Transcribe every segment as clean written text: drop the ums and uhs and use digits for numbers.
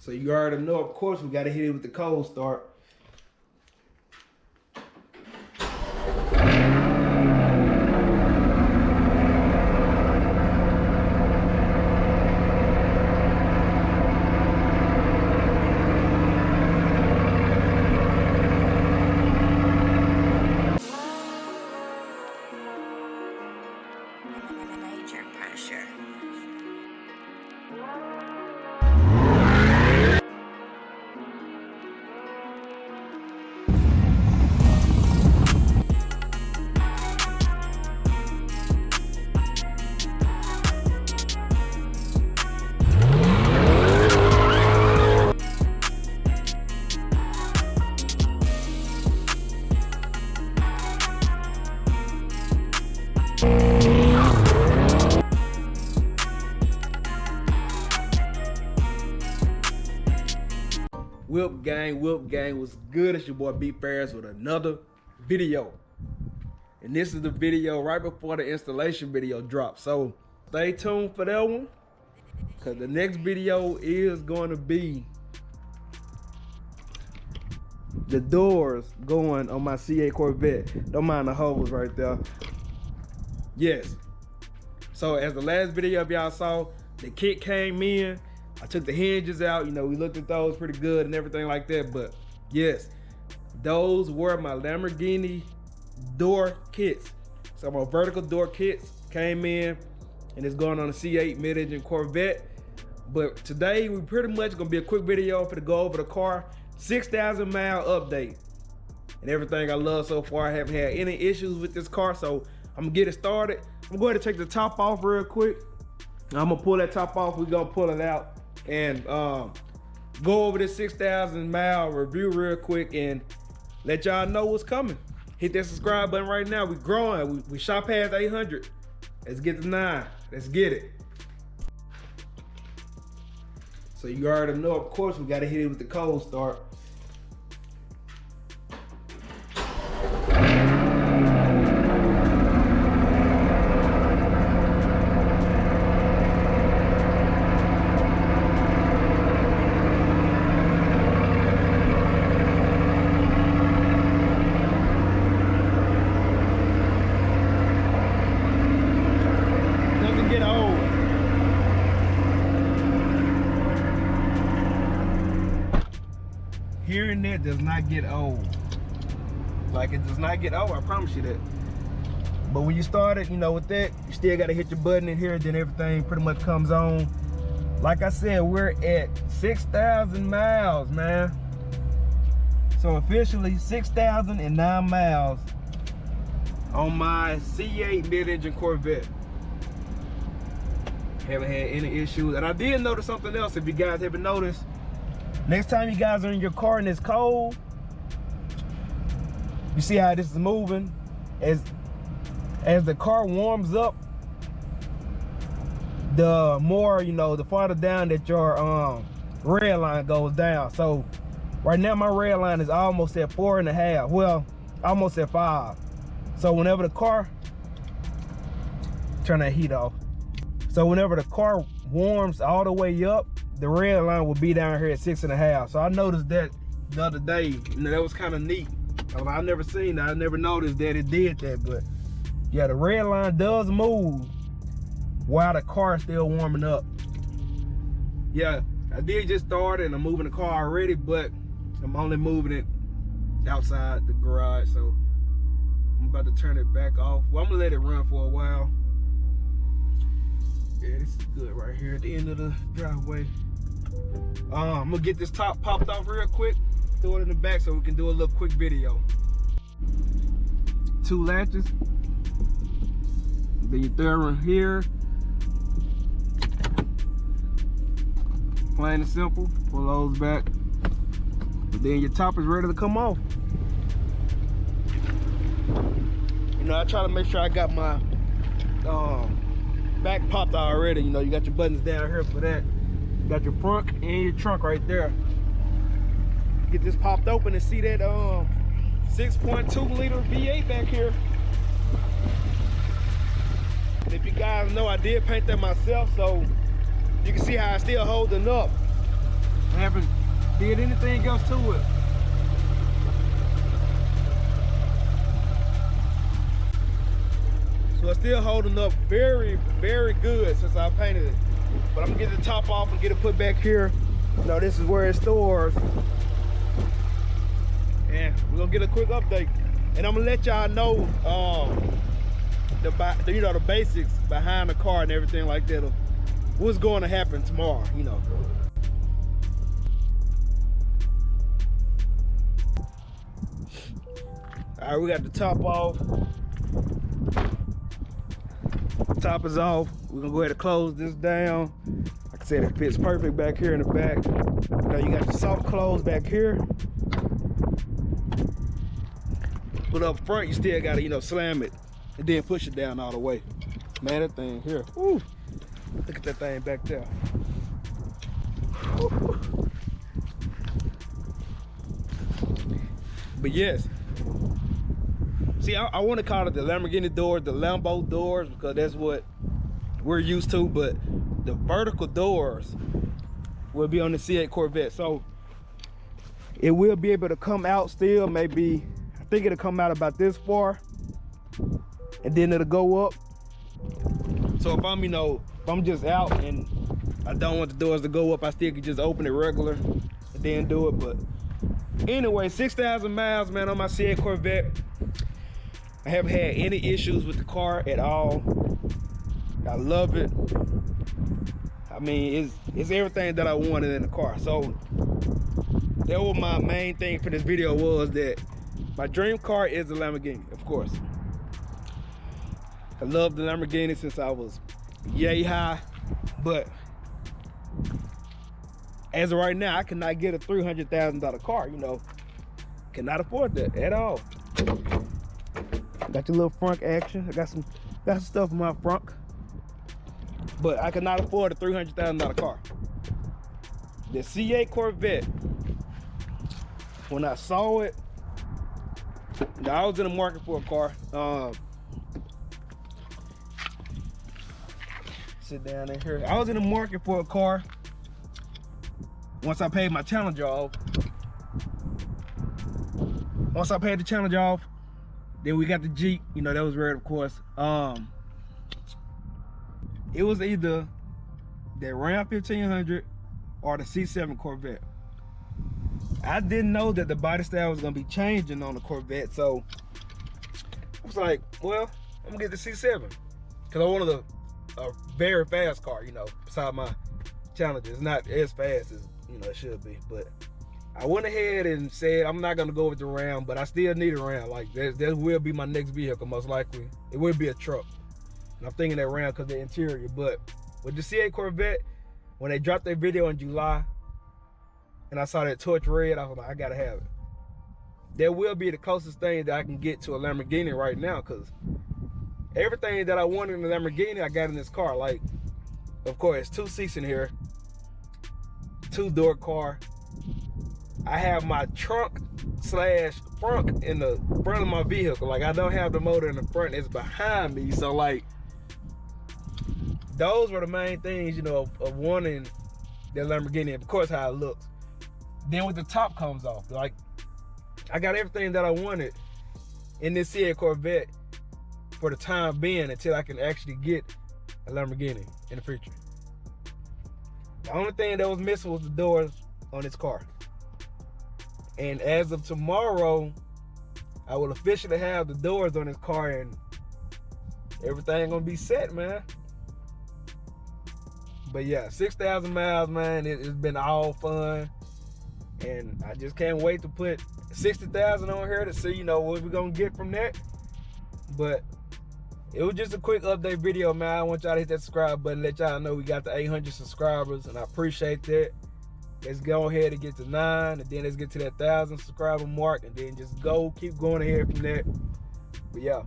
So you already know, of course, we gotta hit it with the cold start. Major pressure. Whip gang, what's good? It's your boy B Ferris with another video. And this is the video right before the installation video drops. So stay tuned for that one, because the next video is going to be the doors going on my C8 Corvette. Don't mind the holes right there. Yes. So as the last video of y'all saw, the kit came in. I took the hinges out, you know, we looked at those pretty good and everything like that, but yes, those were my Lamborghini door kits. So my vertical door kits came in, and it's going on a C8 mid-engine Corvette. But today, we pretty much gonna be a quick video for to go over the car, 6,000 mile update, and everything I love so far. I haven't had any issues with this car, so I'm gonna get it started. I'm going to take the top off real quick. I'm gonna pull that top off, we're gonna pull it out, and go over this 6,000 mile review real quick and let y'all know what's coming. Hit that subscribe button right now. We growing. We shot past 800. Let's get to 9. Let's get it. So you already know, of course, we gotta hit it with the cold start. Hearing that does not get old. Like, it does not get old, I promise you that. But when you start it, you know, with that, you still gotta hit your button in here, then everything pretty much comes on. Like I said, we're at 6,000 miles, man. So officially 6,009 miles on my C8 mid-engine Corvette. Haven't had any issues. And I did notice something else, if you guys haven't noticed. Next time you guys are in your car and it's cold, you see how this is moving? As the car warms up, the more, you know, the farther down that your red line goes down. So right now my red line is almost at 4.5. Well, almost at 5. So whenever the car, turn that heat off. So whenever the car warms all the way up, the red line will be down here at 6.5. So I noticed that the other day. You know, that was kind of neat. I never seen that. I never noticed that it did that. But yeah, the red line does move while the car is still warming up. Yeah, I did just start and I'm moving the car already, but I'm only moving it outside the garage. So I'm about to turn it back off. Well, I'm gonna let it run for a while. Yeah, this is good right here at the end of the driveway. I'm gonna get this top popped off real quick, throw it in the back so we can do a little quick video. 2 latches. Then you throw in here. Plain and simple. Pull those back. And then your top is ready to come off. You know, I try to make sure I got my back popped already. You know, you got your buttons down here for that. You got your front and your trunk right there. Get this popped open and see that 6.2 liter V8 back here. And if you guys know, I did paint that myself, so you can see how it's still holding up. I haven't did anything else to it. So it's still holding up very, very good since I painted it. But I'm gonna get the top off and get it put back here. You know, this is where it stores. And we're gonna get a quick update. And I'm gonna let y'all know the basics behind the car and everything like that of what's going to happen tomorrow, you know. All right, we got the top off. Top is off. We're gonna go ahead and close this down. Like I said, it fits perfect back here in the back. Now you got the soft close back here. But up front, you still gotta, you know, slam it and then push it down all the way. Man, that thing here, woo. Look at that thing back there. Woo. But yes, see, I want to call it the Lamborghini doors, the Lambo doors, because that's what we're used to, but the vertical doors will be on the C8 Corvette. So it will be able to come out still, maybe, I think it'll come out about this far, and then it'll go up. So if I'm, you know, if I'm just out and I don't want the doors to go up, I still can just open it regular and then do it. But anyway, 6,000 miles, man, on my C8 Corvette. I haven't had any issues with the car at all. I love it. I mean, it's everything that I wanted in the car. So that was my main thing for this video, was that my dream car is the Lamborghini, of course. I love the Lamborghini since I was yay high, but as of right now, I cannot get a $300,000 car, you know. Cannot afford that at all. Got your little front action. I got some stuff in my front, but I cannot afford a $300,000 car. The C8 Corvette, when I saw it, I was in the market for a car. Sit down in here. I was in the market for a car once I paid my Challenger off. Once I paid the Challenger off, then we got the Jeep, you know, that was red, of course. It was either the Ram 1500 or the C7 Corvette. I didn't know that the body style was gonna be changing on the Corvette, so I was like, well, I'm gonna get the C7, because I wanted a very fast car, you know, beside my Challenger. It's not as fast as, you know, it should be, but I went ahead and said I'm not gonna go with the Ram, but I still need a Ram. Like that will be my next vehicle, most likely. It will be a truck. And I'm thinking that Ram because of the interior. But with the C8 Corvette, when they dropped their video in July, and I saw that torch red, I was like, I gotta have it. That will be the closest thing that I can get to a Lamborghini right now, because everything that I wanted in a Lamborghini, I got in this car. Like, of course, it's 2 seats in here, 2-door car. I have my trunk slash front in the front of my vehicle. Like, I don't have the motor in the front, it's behind me. So like, those were the main things, you know, of wanting the Lamborghini, and of course how it looks. Then when the top comes off, like, I got everything that I wanted in this C8 Corvette for the time being, until I can actually get a Lamborghini in the future. The only thing that was missing was the doors on this car. And as of tomorrow, I will officially have the doors on this car, and everything gonna be set, man. But yeah, 6,000 miles, man. It's been all fun, and I just can't wait to put 60,000 on here to see, you know, what we're gonna get from that. But it was just a quick update video, man. I want y'all to hit that subscribe button, let y'all know we got the 800 subscribers, and I appreciate that. Let's go ahead and get to 9, and then let's get to that 1,000 subscriber mark, and then just keep going ahead from that. But yeah,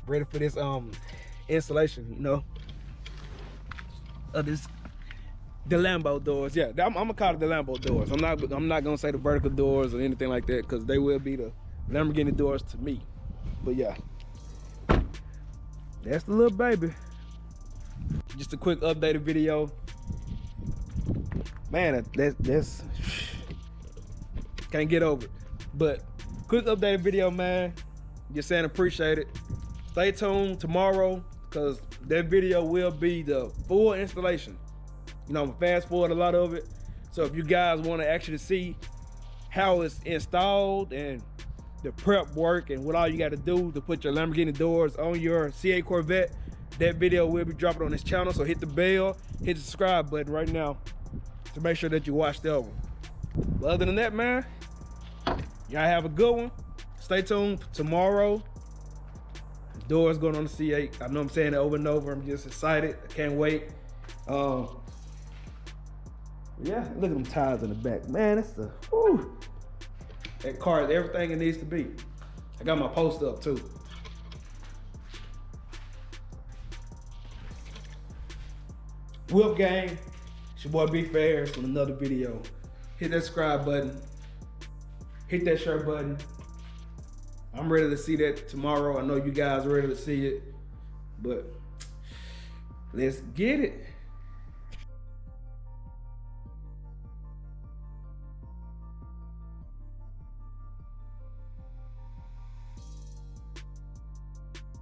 ready for this installation, you know, of the Lambo doors. Yeah, I'm gonna call it the Lambo doors. I'm not gonna say the vertical doors or anything like that, because they will be the Lamborghini doors to me. But yeah, that's the little baby. Just a quick updated video. Man, that's can't get over it. But quick updated video, man. Just saying appreciate it. Stay tuned tomorrow, because that video will be the full installation. You know, I'm fast forward a lot of it. So if you guys want to actually see how it's installed and the prep work and what all you got to do to put your Lamborghini doors on your C8 Corvette, that video will be dropping on this channel. So hit the bell, hit the subscribe button right now to make sure that you watch the other one. But other than that, man, y'all have a good one. Stay tuned tomorrow. Doors going on the C8. I know I'm saying it over and over. I'm just excited. I can't wait. Yeah, look at them tires in the back. Man, that's the, whew. That car is everything it needs to be. I got my poster up too. Whip gang, it's your boy Big Fairs with another video. Hit that subscribe button. Hit that share button. I'm ready to see that tomorrow. I know you guys are ready to see it, but let's get it.